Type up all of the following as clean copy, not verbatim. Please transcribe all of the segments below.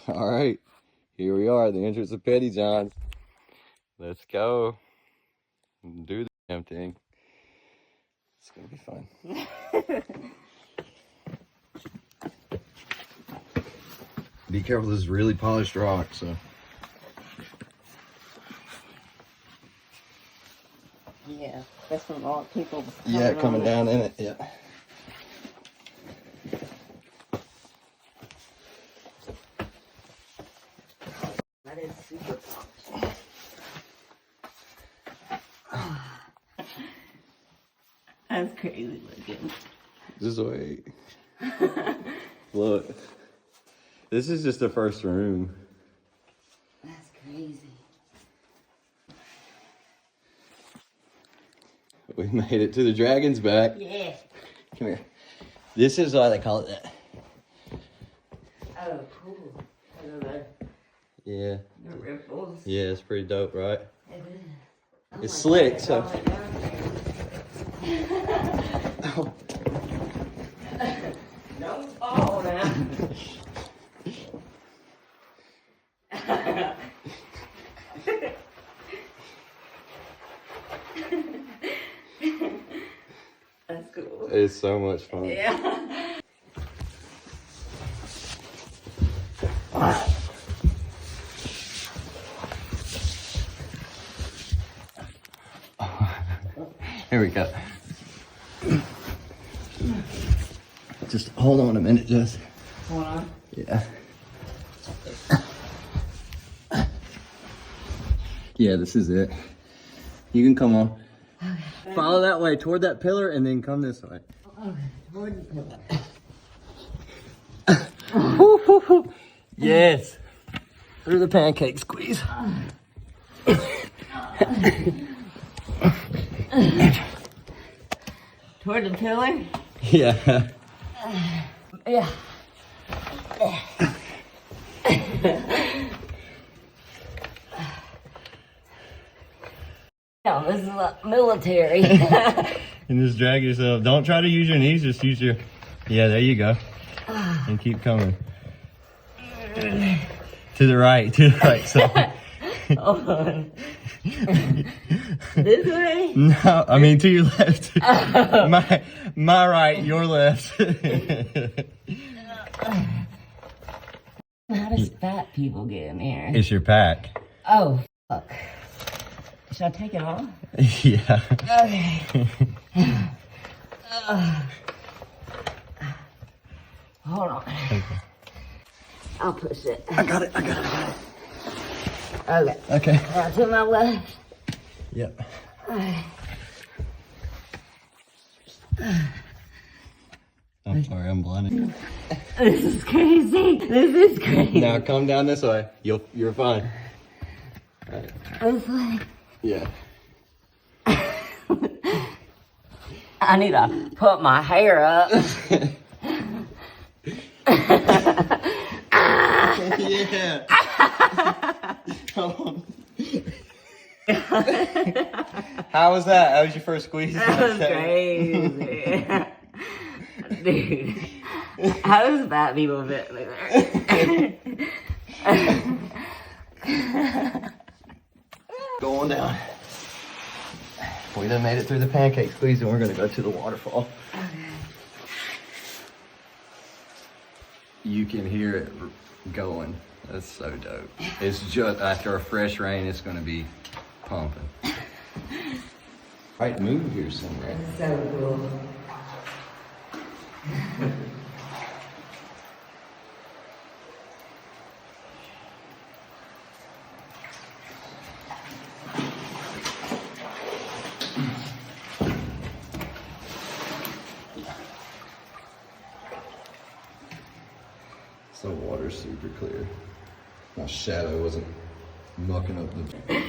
All right, here we are, the entrance of Petty John's. Let's go. Do the damn thing. It's gonna be fun. Be careful, this is really polished rock, so. Yeah, that's from all people. Yeah, coming down in it, yeah. That is super polished. That's crazy looking. Just wait. Look. This is just the first room. That's crazy. We made it to the dragon's back. Yeah. Come here. This is why they call it that. Oh, cool. I don't know. Yeah. The ripples. Yeah, it's pretty dope, right? It is. Oh It's my slick, God, so. Oh. Don't fall now. That's cool. It's so much fun. Yeah. Here we go. Just hold on a minute, Jess. Hold on. Yeah. Yeah, this is it. You can come on. Okay. Follow that way toward that pillar and then come this way. Okay, toward the pillar. Woo, woo, woo. Yes. Through the pancake squeeze. Toward the pillar? Yeah. Yeah. No, this is military. And just drag yourself. Don't try to use your knees, just use your... Yeah, there you go. And keep coming. To the right side. Hold on. This way? No, I mean to your left. My right, your left. How does fat people get in here? It's your pack. Oh, fuck. Should I take it off? Yeah. Okay. Hold on. Okay. I'll push it. I got it. Okay. Okay. Now to my left. Yep. I'm sorry, I'm blinded. This is crazy. This is crazy. Now come down this way. You're fine. All right. This way. Yeah. I need to put my hair up. Yeah. Come on. How was that? How was your first squeeze? That was crazy. Dude, how does fat people fit there? Going down. We done made it through the pancake squeeze and we're gonna go to the waterfall. Okay. You can hear it going. That's so dope. It's just after a fresh rain, it's gonna be pumping. Right move here somewhere. So cool. So water's super clear. My shadow wasn't mucking up the...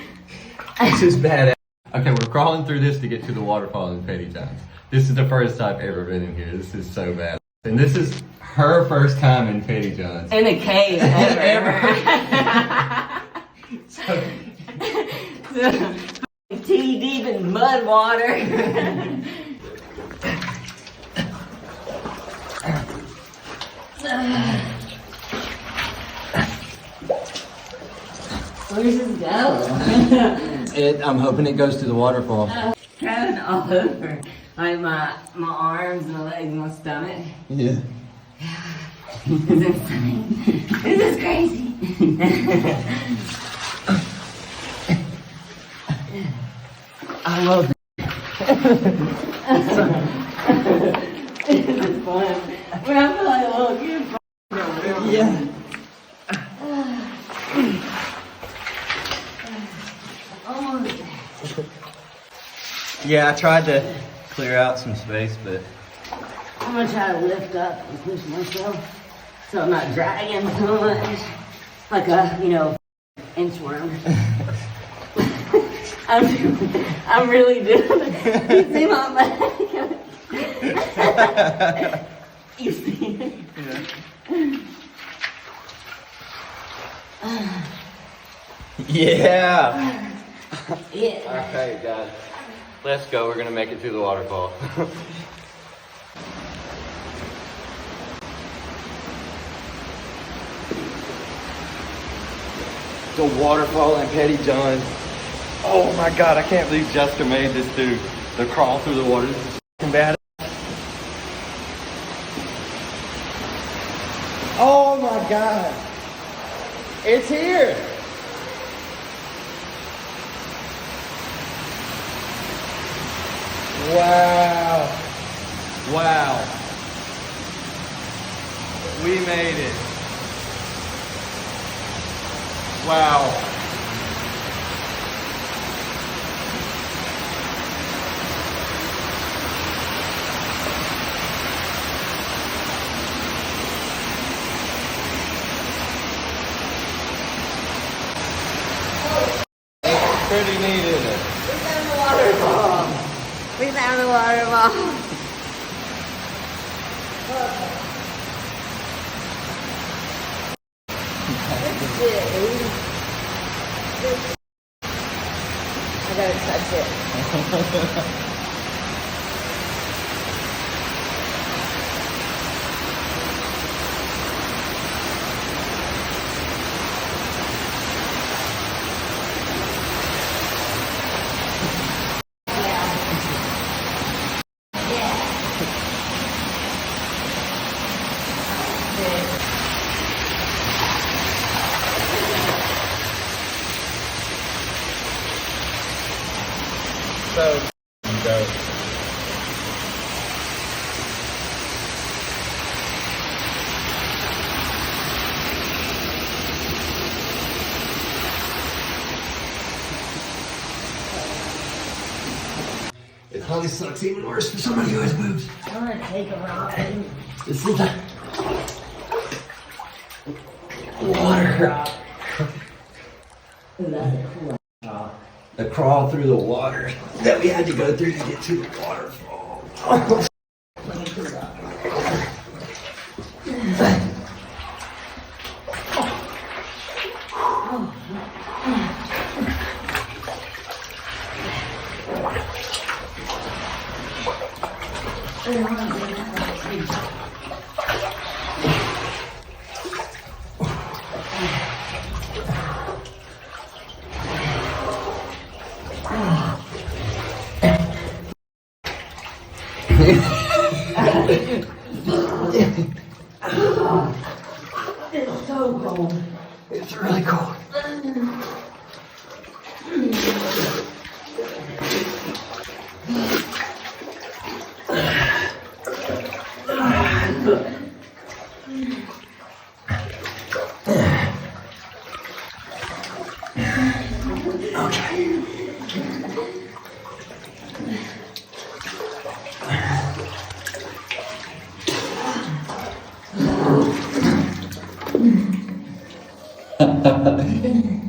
This is badass. Okay, we're crawling through this to get to the waterfall in Petty John's. This is the first time I've ever been in here. This is so bad. And this is her first time in Petty John's. In a cave, ever. So, Tee deep in mud water. Where's this go? I'm hoping it goes to the waterfall. Traveling all over. Like my arms, my legs, my stomach. Yeah. This is insane. This is crazy. I love it. This is fun. When I feel like a little kid. Yeah. Almost. Yeah, I tried to clear out some space, but I'm gonna try to lift up and push myself so I'm not dragging so much. Like a, inchworm. I'm really doing it. You see my back? You see it? yeah. Yeah. Okay, guys. Let's go. We're gonna make it to the waterfall. The waterfall in Petty John's. Oh my god, I can't believe Jessica made this do the crawl through the water. This is f***ing bad. Oh my god. It's here. Wow. Wow. We made it. Wow. Pretty neat, isn't it? We found the waterfall. We found the waterfall. I gotta touch it. So dope. It probably sucks even worse for somebody who has boobs. I'm gonna take a ride. This is the water. The crawl through the water that we had to go through to get to the waterfall. It's so cold. It's really cold.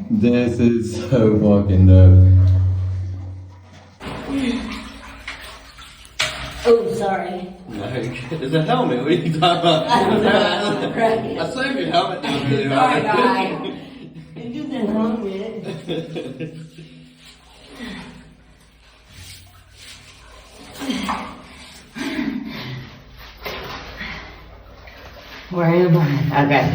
This is so fucking dope. Oh, sorry. No, it's a helmet. What are you talking about? Right. I saved your helmet down really Sorry, hard. guy. It's just a helmet. Where am I? Okay.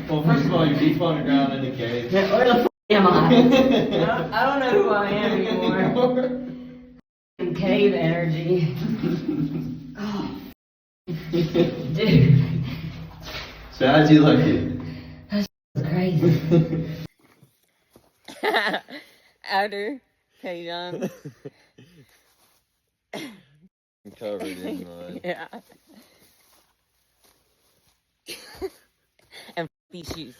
Well, first of all, you Deep underground in the cave. Yeah, where the f am I? I don't know who I am anymore. Cave energy. Oh. Dude. So how'd you like it? That's crazy. Outer John. Covered in mud. Yeah. And these shoes.